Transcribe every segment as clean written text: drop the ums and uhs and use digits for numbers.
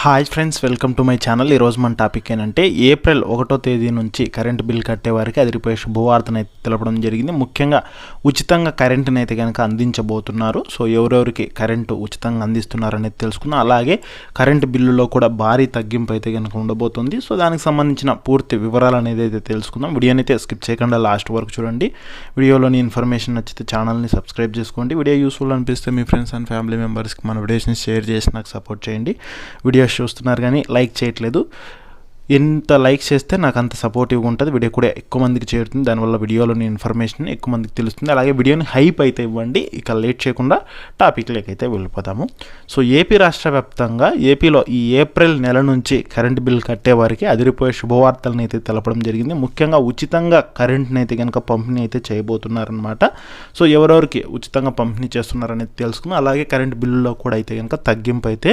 Hi friends, welcome to my channel. ఈరోజు మన topic ఏంటంటే ఏప్రిల్ 1వ తేదీ నుంచి కరెంటు బిల్ కట్టే వారికి అదిరిపోయే శుభవార్తను అయితే తెలపడం జరిగింది. ముఖ్యంగా ఉచితంగా కరెంటుని అయితే కనుక అందించబోతున్నారు. సో ఎవరెవరికి కరెంటు ఉచితంగా అందిస్తున్నారనేది తెలుసుకుందాం. అలాగే కరెంటు బిల్లులో కూడా భారీ తగ్గింపు అయితే కనుక ఉండబోతుంది. సో దానికి సంబంధించిన పూర్తి వివరాలు అనేది అయితే తెలుసుకుందాం. వీడియోని అయితే స్కిప్ చేయకుండా లాస్ట్ వరకు చూడండి. వీడియోలోని ఇన్ఫర్మేషన్ నచ్చితే ఛానల్ని సబ్స్క్రైబ్ చేసుకోండి. వీడియో యూస్ఫుల్ అనిపిస్తే మీ ఫ్రెండ్స్ అండ్ ఫ్యామిలీ మెంబర్స్కి మన వీడియోస్ని షేర్ చేసి నాకు సపోర్ట్ చేయండి. వీడియో చూస్తున్నారు కానీ లైక్ చేయట్లేదు. ఎంత లైక్ చేస్తే నాకు అంత సపోర్టివ్గా ఉంటుంది. వీడియో కూడా ఎక్కువ మందికి చేరుతుంది. దానివల్ల వీడియోలోని ఇన్ఫర్మేషన్ ఎక్కువ మందికి తెలుస్తుంది. అలాగే వీడియోని హైప్ అయితే ఇవ్వండి. ఇక లేట్ చేయకుండా టాపిక్లోకి అయితే వెళ్ళిపోతాము. సో ఏపీ రాష్ట్ర వ్యాప్తంగా ఏపీలో ఈ ఏప్రిల్ నెల నుంచి కరెంట్ బిల్ కట్టే వారికి అదిరిపోయే శుభవార్తలను అయితే తెలపడం జరిగింది. ముఖ్యంగా ఉచితంగా కరెంట్ని అయితే కనుక పంపిణీ అయితే చేయబోతున్నారనమాట. సో ఎవరెవరికి ఉచితంగా పంపిణీ చేస్తున్నారనేది తెలుసుకుందాం. అలాగే కరెంట్ బిల్లులో కూడా అయితే కనుక తగ్గింపు అయితే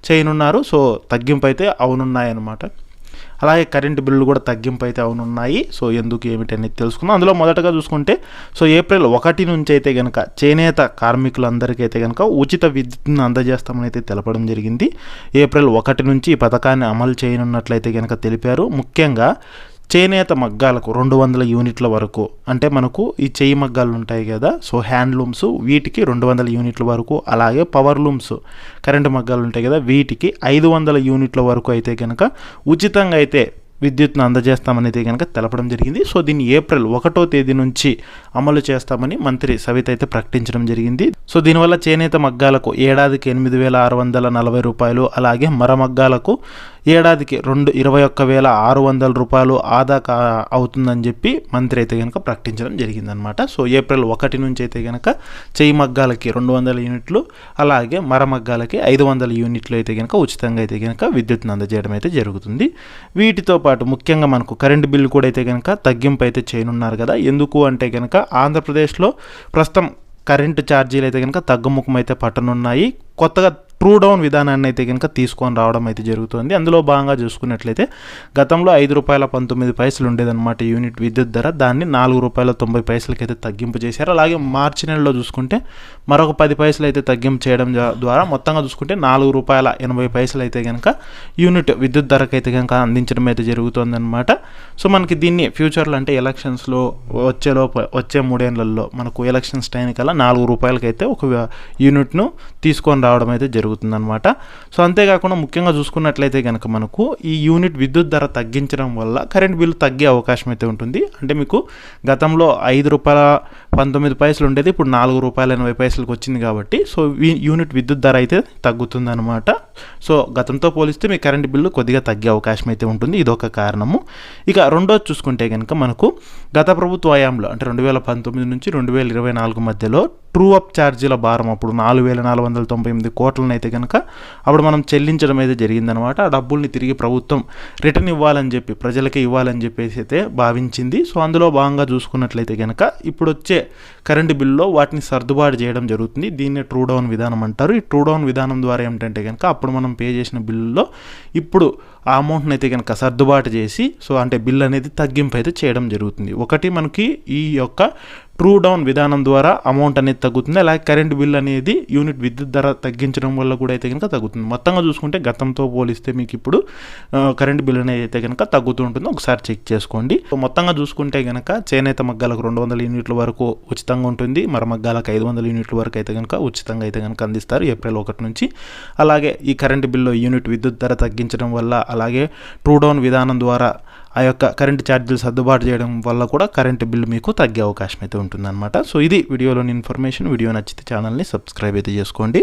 చేయనున్నారు. సో తగ్గింపు అయితే అవునున్నాయన్నమాట. అలాగే కరెంటు బిల్లులు కూడా తగ్గింపు అయితే అవునున్నాయి. సో ఎందుకు ఏమిటి అనేది తెలుసుకుందాం. అందులో మొదటగా చూసుకుంటే సో ఏప్రిల్ 1 నుంచి అయితే కనుక చేనేత కార్మికులందరికీ అయితే కనుక ఉచిత విద్యుత్తును అందజేస్తామని అయితే తెలపడం జరిగింది. ఏప్రిల్ 1 నుంచి ఈ పథకాన్ని అమలు చేయనున్నట్లయితే కనుక తెలిపారు. ముఖ్యంగా చేనేత మగ్గాలకు 200 యూనిట్ల వరకు, అంటే మనకు ఈ చేయి మగ్గాలు ఉంటాయి కదా, సో హ్యాండ్లూమ్స్ వీటికి 200 యూనిట్ల వరకు, అలాగే పవర్ లూమ్స్ కరెంటు మగ్గాలు ఉంటాయి కదా వీటికి 500 యూనిట్ల వరకు అయితే కనుక ఉచితంగా అయితే విద్యుత్ను అందజేస్తామనేది కనుక తెలపడం జరిగింది. సో దీన్ని ఏప్రిల్ 1వ తేదీ నుంచి అమలు చేస్తామని మంత్రి సవిత అయితే ప్రకటించడం జరిగింది. సో దీనివల్ల చేనేత మగ్గాలకు ఏడాదికి 8,640 రూపాయలు, అలాగే మర మగ్గాలకు ఏడాదికి 21,600 రూపాయలు ఆదా అవుతుందని చెప్పి మంత్రి అయితే కనుక ప్రకటించడం జరిగిందనమాట. సో ఏప్రిల్ 1 నుంచి అయితే కనుక చేయి మగ్గాలకి 200 యూనిట్లు, అలాగే మర మగ్గాలకి 500 యూనిట్లు అయితే కనుక ఉచితంగా అయితే కనుక విద్యుత్ను అందజేయడం అయితే జరుగుతుంది. వీటితో పాటు ముఖ్యంగా మనకు కరెంటు బిల్లు కూడా అయితే కనుక తగ్గింపు అయితే చేయనున్నారు కదా. ఎందుకు అంటే కనుక ఆంధ్రప్రదేశ్లో ప్రస్తుతం కరెంటు ఛార్జీలు అయితే కనుక తగ్గుముఖం అయితే పట్టనున్నాయి. కొత్తగా ట్రూ డౌన్ విధానాన్ని అయితే కనుక తీసుకొని రావడం అయితే జరుగుతుంది. అందులో భాగంగా చూసుకున్నట్లయితే గతంలో ₹5.19 ఉండేదన్నమాట యూనిట్ విద్యుత్ ధర. దాన్ని ₹4.90 అయితే తగ్గింపు చేశారు. అలాగే మార్చి నెలలో చూసుకుంటే మరొక 10 పైసలు అయితే తగ్గింపు చేయడం ద్వారా మొత్తంగా చూసుకుంటే ₹4.80 అయితే కనుక యూనిట్ విద్యుత్ ధరకు అయితే కనుక అందించడం అయితే జరుగుతుందన్నమాట. సో మనకి దీన్ని ఫ్యూచర్లో అంటే ఎలక్షన్స్లో వచ్చే 3 ఏళ్లలో మనకు ఎలక్షన్స్ టైం కల్లా ₹4 అయితే ఒక యూనిట్ను తీసుకొని రావడం అయితే జరుగుతుందన్నమాట. సో అంతేకాకుండా ముఖ్యంగా చూసుకున్నట్లయితే కనుక మనకు ఈ యూనిట్ విద్యుత్ ధర తగ్గించడం వల్ల కరెంట్ బిల్లు తగ్గే అవకాశం అయితే ఉంటుంది. అంటే మీకు గతంలో ₹5.19 ఉండేది, ఇప్పుడు ₹4.80 వచ్చింది కాబట్టి సో యూనిట్ విద్యుత్ ధర అయితే తగ్గుతుందన్నమాట. సో గతంతో పోలిస్తే మీ కరెంట్ బిల్లు కొద్దిగా తగ్గే అవకాశం అయితే ఉంటుంది. ఇదొక కారణము. ఇక రెండోది చూసుకుంటే కనుక మనకు గత ప్రభుత్వ హయాంలో అంటే 2019 నుంచి 2024 మధ్యలో ట్రూ అప్ ఛార్జీల భారం అప్పుడు 4,498 కోట్లను అయితే కనుక అప్పుడు మనం చెల్లించడం అయితే జరిగిందనమాట. ఆ డబ్బుల్ని తిరిగి ప్రభుత్వం రిటర్న్ ఇవ్వాలని చెప్పి ప్రజలకే ఇవ్వాలని చెప్పేసి అయితే భావించింది. సో అందులో భాగంగా చూసుకున్నట్లయితే కనుక ఇప్పుడు వచ్చే కరెంటు బిల్లులో వాటిని సర్దుబాటు చేయడం జరుగుతుంది. దీన్ని ట్రూ డౌన్ విధానం అంటారు. ఈ ట్రూ డౌన్ విధానం ద్వారా ఏమిటంటే కనుక అప్పుడు మనం పే చేసిన బిల్లులో ఇప్పుడు ఆ అమౌంట్ని అయితే కనుక సర్దుబాటు చేసి సో అంటే బిల్ అనేది తగ్గింపు అయితే చేయడం జరుగుతుంది. ఒకటి మనకి ఈ యొక్క ట్రూ డౌన్ విధానం ద్వారా అమౌంట్ అనేది తగ్గుతుంది. అలాగే కరెంట్ బిల్ అనేది యూనిట్ విద్యుత్ ధర తగ్గించడం వల్ల కూడా అయితే కనుక తగ్గుతుంది. మొత్తంగా చూసుకుంటే గతంతో పోలిస్తే మీకు ఇప్పుడు కరెంట్ బిల్ అనేది అయితే కనుక తగ్గుతూ ఉంటుంది. ఒకసారి చెక్ చేసుకోండి. మొత్తంగా చూసుకుంటే కనుక చేనేత మగ్గాలకు 200 యూనిట్ల వరకు ఉచితంగా ఉంటుంది. మర మగ్గాలకు 500 యూనిట్ల వరకు అయితే కనుక ఉచితంగా అయితే కనుక అందిస్తారు ఏప్రిల్ 1 నుంచి. అలాగే ఈ కరెంట్ బిల్లో యూనిట్ విద్యుత్ ధర తగ్గించడం వల్ల, అలాగే ట్రూ డౌన్ విధానం ద్వారా ఆ యొక్క కరెంటు ఛార్జీలు సర్దుబాటు చేయడం వల్ల కూడా కరెంటు బిల్లు మీకు తగ్గే అవకాశం అయితే ఉంటుందన్నమాట. సో ఇది వీడియోలోని ఇన్ఫర్మేషన్. వీడియో నచ్చితే ఛానల్ని సబ్స్క్రైబ్ అయితే చేసుకోండి.